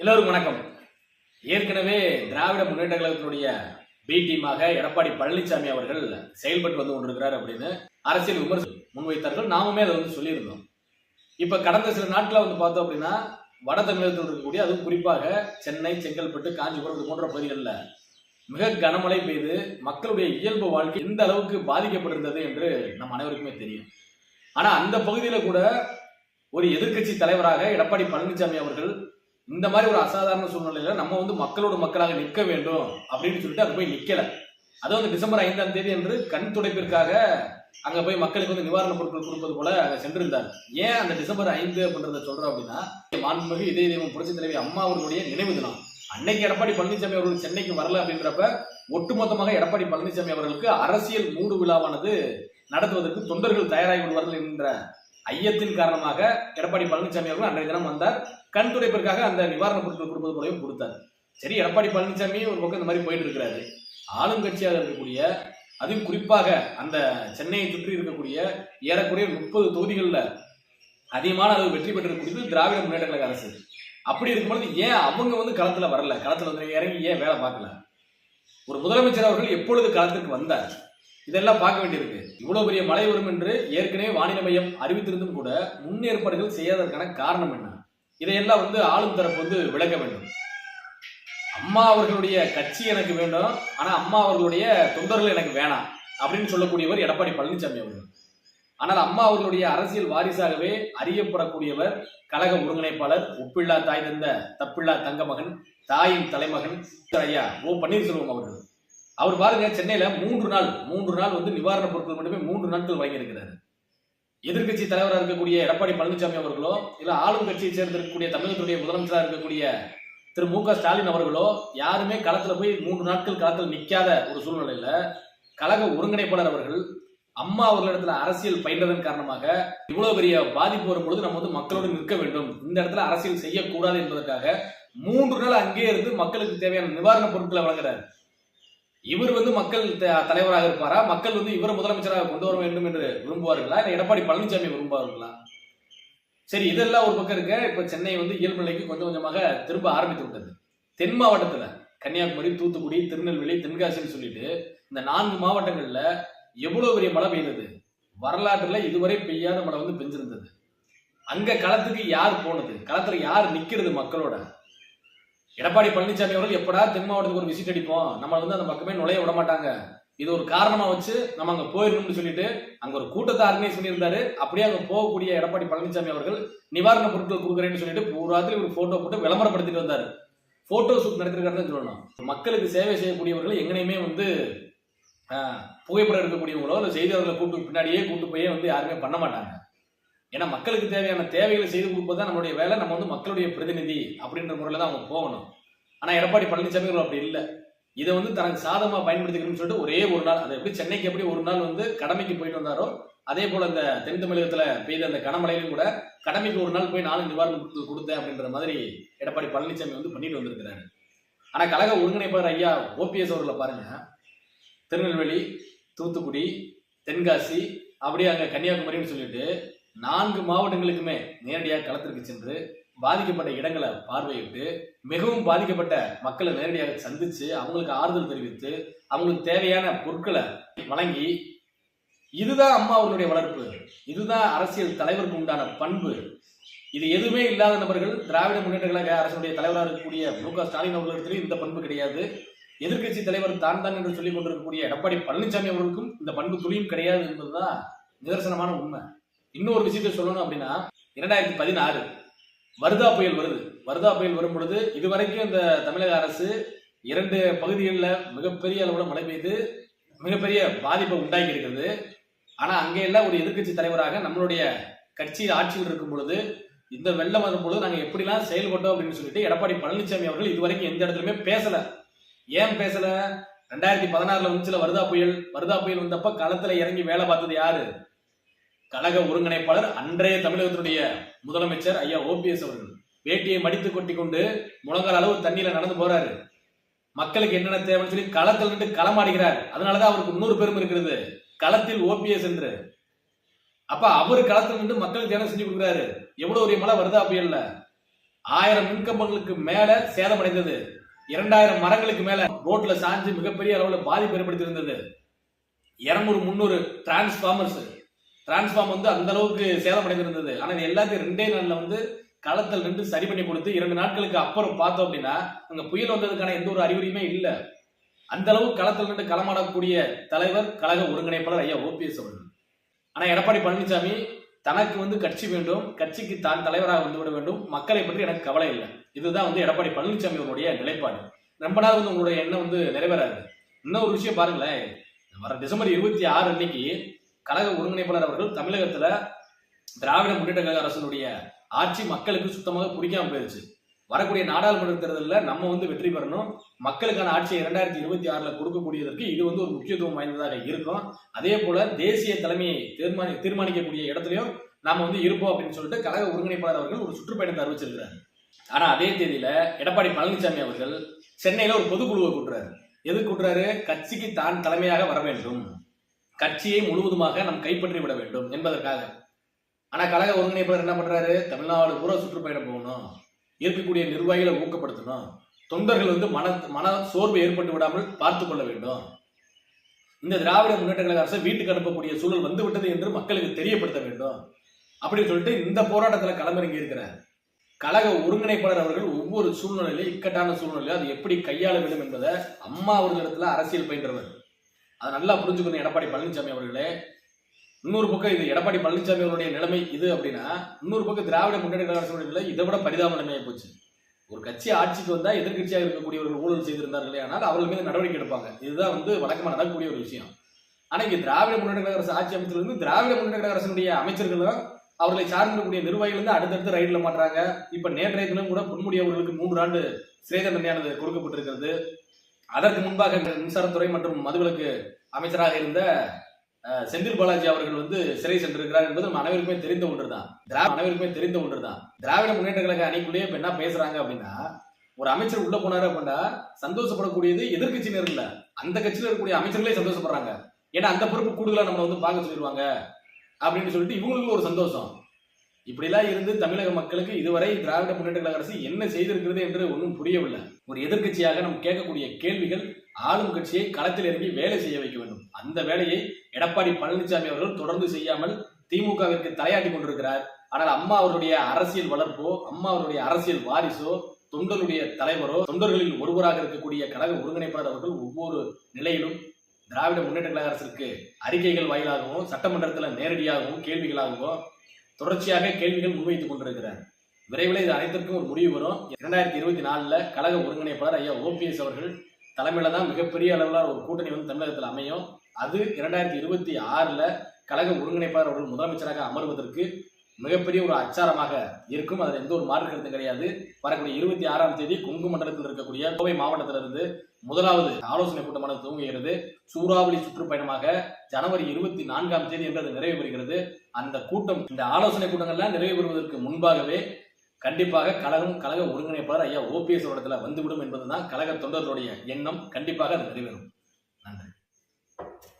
எல்லோருக்கும் வணக்கம். ஏற்கனவே திராவிட முன்னேற்ற கழகத்தினுடைய பி டீமாக எடப்பாடி பழனிசாமி அவர்கள் செயல்பட்டு வந்து கொண்டிருக்கிறார் அப்படின்னு அரசியல் விமர்சனம் முன்வைத்தார்கள். நாமுமே அதை வந்து சொல்லியிருந்தோம். இப்ப கடந்த சில நாட்களை வந்து பார்த்தோம் அப்படின்னா வட தமிழகத்தில் இருக்கக்கூடிய, அதுவும் குறிப்பாக சென்னை, செங்கல்பட்டு, காஞ்சிபுரம் இது போன்ற பகுதிகளில் மிக கனமழை பெய்து மக்களுடைய இயல்பு வாழ்க்கை எந்த அளவுக்கு பாதிக்கப்பட்டிருந்தது என்று நம் அனைவருக்குமே தெரியும். ஆனா அந்த பகுதியில கூட ஒரு எதிர்க்கட்சி தலைவராக எடப்பாடி பழனிசாமி அவர்கள் இந்த மாதிரி ஒரு அசாதாரண சூழ்நிலையில நம்ம வந்து மக்களோட மக்களாக நிற்க வேண்டும் அப்படின்னு சொல்லிட்டு அங்க போய் நிக்கல. அது வந்து டிசம்பர் 5ஆம் தேதி என்று கண் துடைப்பிற்காக அங்க போய் மக்களுக்கு வந்து நிவாரணப் பொருட்கள் கொடுப்பது போல அங்க சென்றிருந்தார். ஏன் அந்த டிசம்பர் 5 அப்படின்றத சொல்றோம் அப்படின்னா, மாண்புமிகு இதய தெய்வம் புரட்சி தலைவி அம்மா அவர்களுடைய நினைவு தினம். அன்னைக்கு எடப்பாடி பழனிசாமி அவர்கள் சென்னைக்கு வரல அப்படின்றப்ப ஒட்டுமொத்தமாக எடப்பாடி பழனிசாமி அவர்களுக்கு அரசியல் மூடு விழாவானது நடத்துவதற்கு தொண்டர்கள் தயாராகி விடுவார்கள் என்ற ஐயத்தின் காரணமாக எடப்பாடி பழனிசாமி அவர்கள் அன்றைய தினம் வந்தார். கண் துடைப்பிற்காக அந்த நிவாரணப் பொருட்கள் கொடுப்பது போலவும் கொடுத்தார். சரி, எடப்பாடி பழனிசாமி ஒரு பக்கம் இந்த மாதிரி போயிட்டு இருக்கிறாரு. ஆளும் கட்சியாக இருக்கக்கூடிய, அதுவும் குறிப்பாக அந்த சென்னையை சுற்றி இருக்கக்கூடிய ஏறக்குறைய 30 தொகுதிகளில் அதிகமான அளவு வெற்றி பெற்றிருக்கக்கூடியது திராவிட முன்னேற்ற கழக அரசு. அப்படி இருக்கும்போது ஏன் அவங்க வந்து களத்துல வரல, களத்துல வந்து இறங்கி ஏன் வேலை பார்க்கல? ஒரு முதலமைச்சர் அவர்கள் எப்பொழுது களத்திற்கு வந்தார்? இதெல்லாம் பார்க்க வேண்டியிருக்கு. இவ்வளவு பெரிய மழை வரும் என்று ஏற்கனவே வானிலை மையம் அறிவித்திருந்தும் கூட முன்னேற்பாடுகள் செய்யாததற்கான காரணம் என்ன? இதையெல்லாம் வந்து ஆளும் தரப்பு வந்து விளக்க வேண்டும். அம்மா அவர்களுடைய கட்சி எனக்கு வேண்டும், ஆனா அம்மா அவர்களுடைய தொண்டர்கள் எனக்கு வேணாம் அப்படின்னு சொல்லக்கூடியவர் எடப்பாடி பழனிசாமி அவர்கள். ஆனால் அம்மா அவர்களுடைய அரசியல் வாரிசாகவே அறியப்படக்கூடியவர் கழக ஒருங்கிணைப்பாளர், ஒப்பில்லா தாய் தந்த தப்பில்லா தங்க மகன், தாயின் தலைமகன் ஐயா ஓ பன்னீர்செல்வம் அவர்கள். அவர் பாருங்க, சென்னையில 3 நாள் வந்து நிவாரணப் பொருட்கள் மட்டுமே 3 நாட்கள் வழங்கியிருக்கிறார். எதிர்கட்சி தலைவராக இருக்கக்கூடிய எடப்பாடி பழனிசாமி அவர்களோ, இல்ல ஆளும் கட்சியை சேர்ந்திருக்கக்கூடிய தமிழகத்துடைய முதலமைச்சராக இருக்கக்கூடிய திரு மு.க. ஸ்டாலின் அவர்களோ யாருமே களத்துல போய் 3 நாட்கள் களத்தில் நிக்காத ஒரு சூழ்நிலையில கழக ஒருங்கிணைப்பாளர் அவர்கள் அம்மா அவர்களிடத்துல அரசியல் பயின்றதன் காரணமாக இவ்வளவு பெரிய பாதிப்பு வரும்பொழுது நம்ம வந்து மக்களோடு நிற்க வேண்டும், இந்த இடத்துல அரசியல் செய்யக்கூடாது என்பதற்காக 3 நாள் அங்கே இருந்து மக்களுக்கு தேவையான நிவாரணப் பொருட்களை வழங்குறாரு. இவர் வந்து மக்கள் தலைவராக இருப்பாரா? மக்கள் வந்து இவரை முதலமைச்சராக கொண்டு வர வேண்டும் என்று விரும்புவார்களா? இல்ல எடப்பாடி பழனிசாமி விரும்புவார்களா? சரி, இதெல்லாம் ஒரு பக்கம் இருக்க. இப்ப சென்னை வந்து இயல்பு நிலைக்கு கொஞ்சம் கொஞ்சமாக திரும்ப ஆரம்பித்து விட்டது. தென் மாவட்டத்துல கன்னியாகுமரி, தூத்துக்குடி, திருநெல்வேலி, தென்காசின்னு சொல்லிட்டு இந்த 4 மாவட்டங்கள்ல எவ்வளவு பெரிய மழை பெய்தது. வரலாற்றுல இதுவரை பெய்யாத மழை வந்து பெஞ்சிருந்தது. அங்க களத்துக்கு யார் போனது? களத்துல யார் நிக்கிறது மக்களோட? எடப்பாடி பழனிசாமி அவர்கள் எப்படா தென் மாவட்டத்துக்கு ஒரு விசிட் அடிப்போம், நம்ம வந்து அந்த பக்கமே நுழைய விட மாட்டாங்க, இது ஒரு காரணமா வச்சு நம்ம அங்க போயிடணும்னு சொல்லிட்டு அங்க ஒரு கூட்டத்தை ஆர்கனைஸ் பண்ணியிருந்தாரு. அப்படியே அங்க போகக்கூடிய எடப்பாடி பழனிசாமி அவர்கள் நிவாரணப் பொருட்கள் கொடுக்குறேன்னு சொல்லிட்டு பூராத்திரி ஒரு போட்டோ போட்டு விளம்பரப்படுத்திட்டு வந்தாரு. போட்டோ ஷூட் நடத்திருக்காருன்னு சொல்லணும். மக்களுக்கு சேவை செய்யக்கூடியவர்கள் எங்கனையுமே வந்து புகைப்படம் எடுக்கக்கூடியவங்களோ இல்லை செய்தியாளர்களை கூட்டு பின்னாடியே கூட்டு போயே வந்து யாருமே பண்ண மாட்டாங்க. ஏன்னா மக்களுக்கு தேவையான தேவைகளை செய்து கொடுப்பது தான் நம்மளுடைய வேலை. நம்ம வந்து மக்களுடைய பிரதிநிதி அப்படின்ற முறையில தான் அவங்க போகணும். ஆனா எடப்பாடி பழனிசாமி அப்படி இல்லை. இதை வந்து தனக்கு சாதகமா பயன்படுத்திக்கணும்னு சொல்லிட்டு ஒரே ஒரு நாள், அது எப்படி சென்னைக்கு எப்படி ஒரு நாள் வந்து கடமைக்கு போயிட்டு வந்தாரோ, அதே போல இந்த தென் தமிழகத்துல பெய்த அந்த கனமழையிலும் கூட கடமைக்கு ஒரு நாள் போய் 4 நிவாரணம் கொடுத்தேன் அப்படின்ற மாதிரி எடப்பாடி பழனிசாமி வந்து பண்ணிட்டு வந்திருக்கிறாரு. ஆனா கழக ஒருங்கிணைப்பாளர் ஐயா ஓபிஎஸ் அவர்களை பாருங்க, திருநெல்வேலி, தூத்துக்குடி, தென்காசி, அப்படியே அங்க கன்னியாகுமரின்னு சொல்லிட்டு 4 மாவட்டங்களுக்குமே நேரடியாக களத்திற்கு சென்று பாதிக்கப்பட்ட இடங்களை பார்வையிட்டு மிகவும் பாதிக்கப்பட்ட மக்களை நேரடியாக சந்திச்சு அவங்களுக்கு ஆறுதல் தெரிவித்து அவங்களுக்கு தேவையான பொருட்களை வழங்கி, இதுதான் அம்மா அவர்களுடைய வளர்ப்பு, இதுதான் அரசியல் தலைவருக்கு உண்டான பண்பு. இது எதுவுமே இல்லாத நபர்கள் திராவிட முன்னேற்ற கழக அரசுடைய தலைவராக இருக்கக்கூடிய மு.க. ஸ்டாலின் அவர்களுக்கு இந்த பண்பு கிடையாது. எதிர்கட்சி தலைவர் தான் என்று சொல்லிக் கொண்டிருக்கக்கூடிய எடப்பாடி பழனிசாமி அவர்களுக்கும் இந்த பண்பு துளியும் கிடையாது என்பதுதான் நிதர்சனமான உண்மை. இன்னொரு விஷயத்தை சொல்லணும் அப்படின்னா, 2016 வர்தா புயல் வருது. வர்தா புயல் வரும் பொழுது இதுவரைக்கும் இந்த தமிழக அரசு 2 பகுதிகளில் மிகப்பெரிய அளவுல மழை பெய்து மிகப்பெரிய பாதிப்பை உண்டாக்கி இருக்கிறது. ஆனா அங்கே எல்லாம் ஒரு எதிர்கட்சி தலைவராக நம்மளுடைய கட்சி ஆட்சியில் இருக்கும் பொழுது இந்த வெள்ளம் வரும் பொழுது நாங்க எப்படிலாம் செயல்பட்டோம் அப்படின்னு சொல்லிட்டு எடப்பாடி பழனிசாமி அவர்கள் இதுவரைக்கும் எந்த இடத்துலயுமே பேசல. ஏன் பேசல? 2016 வந்துச்சுல வர்தா புயல். வர்தா புயல் வந்தப்ப களத்துல இறங்கி வேலை பார்த்தது யாரு? கழக ஒருங்கிணைப்பாளர், அன்றைய தமிழகத்தினுடைய முதலமைச்சர் ஐயா ஓபிஎஸ் அவர்கள். வேட்டியை மடித்து கொட்டி கொண்டு முழங்கால் அளவு தண்ணியில நடந்து போறாரு. மக்களுக்கு என்னென்ன தேவைன்னு சொல்லி களத்தில் நின்று களமாடுகிறார். அதனாலதான் அவருக்கு இன்னொரு பெருமை இருக்கிறது, களத்தில் ஓபிஎஸ் என்று. அப்ப அவரு களத்தில் நின்று மக்களுக்கு தேவை செஞ்சு கொடுக்குறாரு. எவ்வளவு ஒரு மழை வருதா புயல்ல. 1000 மின்கம்பங்களுக்கு மேல சேதமடைந்தது. 2000 மரங்களுக்கு மேல ரோட்ல சாஞ்சு மிகப்பெரிய அளவுல பாதிப்பு ஏற்படுத்தியிருந்தது. 200 300 டிரான்ஸ்பார்ம் வந்து அந்த அளவுக்கு சேதமடைந்திருந்தது. ஆனா இது எல்லாத்தையும் 2 நாள்ல வந்து களத்தில் நின்று சரி பண்ணி கொடுத்து 2 நாட்களுக்கு அப்புறம் பார்த்தோம் அப்படின்னா அங்க புயல் வந்ததுக்கான எந்த ஒரு அறிகுறியுமே இல்ல. அந்த அளவு களத்தில் நின்று களமாடக்கூடிய தலைவர் கழக ஒருங்கிணைப்பாளர் ஐயா ஓபிஎஸ் அவர்கள். ஆனா எடப்பாடி பழனிசாமி தனக்கு வந்து கட்சி வேண்டும், கட்சிக்கு தான் தலைவராக வந்துவிட வேண்டும், மக்களை பற்றி எனக்கு கவலை இல்லை. இதுதான் வந்து எடப்பாடி பழனிசாமி அவருடைய நிலைப்பாடு. ரொம்ப நாள் வந்து உங்களுடைய எண்ணம் வந்து நிறைவேறாது. இன்னொரு விஷயம் பாருங்களேன், வர டிசம்பர் 26 அன்னைக்கு கழக ஒருங்கிணைப்பாளர் அவர்கள் தமிழகத்துல திராவிட முன்னேற்ற கழக அரசனுடைய ஆட்சி மக்களுக்கு சுத்தமாக பிடிக்காம போயிருச்சு. வரக்கூடிய நாடாளுமன்ற தேர்தலில் நம்ம வந்து வெற்றி பெறணும், மக்களுக்கான ஆட்சியை 2026 கொடுக்கக்கூடியதற்கு இது வந்து ஒரு முக்கியத்துவம் வாய்ந்ததாக இருக்கும். அதே போல தேசிய தலைமையை தீர்மானிக்கக்கூடிய இடத்துலயும் நாம வந்து இருப்போம் அப்படின்னு சொல்லிட்டு கழக ஒருங்கிணைப்பாளர் அவர்கள் ஒரு சுற்றுப்பயணத்தை அறிவிச்சிருக்கிறார். ஆனா அதே தேதியில எடப்பாடி பழனிசாமி அவர்கள் சென்னையில ஒரு பொதுக்குழுவை கூட்டுறாரு. எது கூட்டுறாரு? கட்சிக்கு தான் தலைமையாக வர வேண்டும், கட்சியை முழுவதுமாக நம் கைப்பற்றி விட வேண்டும் என்பதற்காக. ஆனா கழக ஒருங்கிணைப்பாளர் என்ன பண்றாரு? தமிழ்நாடு பூரா சுற்றுப்பயணம் போகணும், இருக்கக்கூடிய நிர்வாகிகளை ஊக்கப்படுத்தணும், தொண்டர்கள் வந்து மன சோர்வு ஏற்பட்டு விடாமல் பார்த்து கொள்ள வேண்டும், இந்த திராவிட முன்னேற்ற கழக அரசை வீட்டுக்கு அனுப்பக்கூடிய சூழல் வந்து விட்டது என்று மக்களுக்கு தெரியப்படுத்த வேண்டும் அப்படின்னு சொல்லிட்டு இந்த போராட்டத்தில் களமிறங்கி இருக்கிறார். கழக ஒருங்கிணைப்பாளர் அவர்கள் ஒவ்வொரு சூழ்நிலையிலும் இக்கட்டான சூழ்நிலையில அது எப்படி கையாள வேண்டும் என்பதை அம்மா அவர்களிடத்துல அரசியல் பயின்றவர். அதை நல்லா புரிஞ்சுக்கணும் எடப்பாடி பழனிசாமி அவர்களே. இன்னொரு பக்கம் இது எடப்பாடி பழனிசாமி அவருடைய நிலைமை இது அப்படின்னா, இன்னொரு பக்கம் திராவிட முன்னேற்ற கழக அரசுடைய நிலை இதை விட பரிதாப நிலைமையாகி போச்சு. ஒரு கட்சி ஆட்சிக்கு வந்தா எதிர்கட்சியாக இருக்கக்கூடியவர்கள் ஊழல் செய்திருந்தார்களே ஆனால் அவர்கள் மீது நடவடிக்கை எடுப்பாங்க. இதுதான் வந்து வழக்கமாக நடக்கக்கூடிய ஒரு விஷயம். ஆனா இங்க திராவிட முன்னேற்ற கழக அரசு ஆட்சி அமைச்சர் திராவிட முன்னேற்ற கழக அரசுடைய அமைச்சர்களும் அவர்களை சார்ந்திருக்கக்கூடிய நிர்வாகிகள் வந்து அடுத்தடுத்து ரைட்ல மாட்டாங்க. இப்ப நேற்றைய தினம் கூட பொன்முடி அவர்களுக்கு 3 ஆண்டு சிறை தண்டனையானது கொடுக்கப்பட்டிருக்கிறது. அதற்கு முன்பாக மின்சாரத்துறை மற்றும் மதுவிலக்கு அமைச்சராக இருந்த செந்தில் பாலாஜி அவர்கள் வந்து சிறை சென்றிருக்கிறார் என்பது அனைவருக்குமே தெரிந்த ஒன்றுதான். திராவிட முன்னேற்ற கழக அணிக்குள்ளேயே இப்ப என்ன பேசுறாங்க அப்படின்னா, ஒரு அமைச்சர் உள்ள போனாரு அப்படின்னா சந்தோஷப்படக்கூடியது எதிர்கட்சியினர் இல்ல, அந்த கட்சியில இருக்கக்கூடிய அமைச்சர்களே சந்தோஷப்படுறாங்க. ஏன்னா அந்த பொறுப்பு கூடுதலா நம்மளை வந்து பார்க்க சொல்லிடுவாங்க அப்படின்னு சொல்லிட்டு இவங்களுக்கு ஒரு சந்தோஷம். இப்படிலாம் இருந்து தமிழக மக்களுக்கு இதுவரை திராவிட முன்னேற்ற கழக அரசு என்ன செய்திருக்கிறது என்று ஒன்றும் புரியவில்லை. ஒரு எதிர்கட்சியாக நம்ம கேட்கக்கூடிய கேள்விகள் ஆளும் கட்சியை களத்தில் இறங்கி வேலை செய்ய வைக்க வேண்டும். அந்த வேலையை எடப்பாடி பழனிசாமி அவர்கள் தொடர்ந்து செய்யாமல் திமுகவிற்கு தலையாட்டி கொண்டிருக்கிறார். ஆனால் அம்மா அவருடைய அரசியல் வளர்ப்போ, அம்மா அவருடைய அரசியல் வாரிசோ, தொண்டருடைய தலைவரோ, தொண்டர்களில் ஒருவராக இருக்கக்கூடிய கழக ஒருங்கிணைப்பாளர் அவர்கள் ஒவ்வொரு நிலையிலும் திராவிட முன்னேற்ற கழக அரசுக்கு அறிக்கைகள் வாயிலாகவும் சட்டமன்றத்தில் நேரடியாகவும் கேள்விகளாகவும் தொடர்ச்சியாக கேள்விகள் முன்வைத்துக் கொண்டிருக்கிறார். விரைவில் இது அனைத்திற்கும் ஒரு முடிவு வரும். 2024 கழக ஒருங்கிணைப்பாளர் ஐயா ஓபிஎஸ் அவர்கள் தலைமையில தான் மிகப்பெரிய அளவில் ஒரு கூட்டணி வந்து தமிழகத்தில் அமையும். அது 2026 கழக ஒருங்கிணைப்பாளர் அவர்கள் முதலமைச்சராக அமர்வதற்கு மிகப்பெரிய ஒரு அச்சாரமாக இருக்கும். அதில் எந்த ஒரு மாற்று கருத்தும் கிடையாது. வரக்கூடிய 26ஆம் தேதி கொங்கு மண்டலத்தில் இருக்கக்கூடிய கோவை மாவட்டத்திலிருந்து முதலாவது ஆலோசனை கூட்டமானது துவங்குகிறது. சூறாவளி சுற்றுப்பயணமாக ஜனவரி 24ஆம் தேதி என்று நிறைவு பெறுகிறது. அந்த கூட்டம், இந்த ஆலோசனை கூட்டங்கள்லாம் நிறைவு பெறுவதற்கு முன்பாகவே கண்டிப்பாக கழக ஒருங்கிணைப்பாளர் ஐயா ஓபிஎஸ் இடத்துல வந்துவிடும் என்பதுதான் கழக தொண்டர்களுடைய எண்ணம். கண்டிப்பாக அது நிறைவேறும்.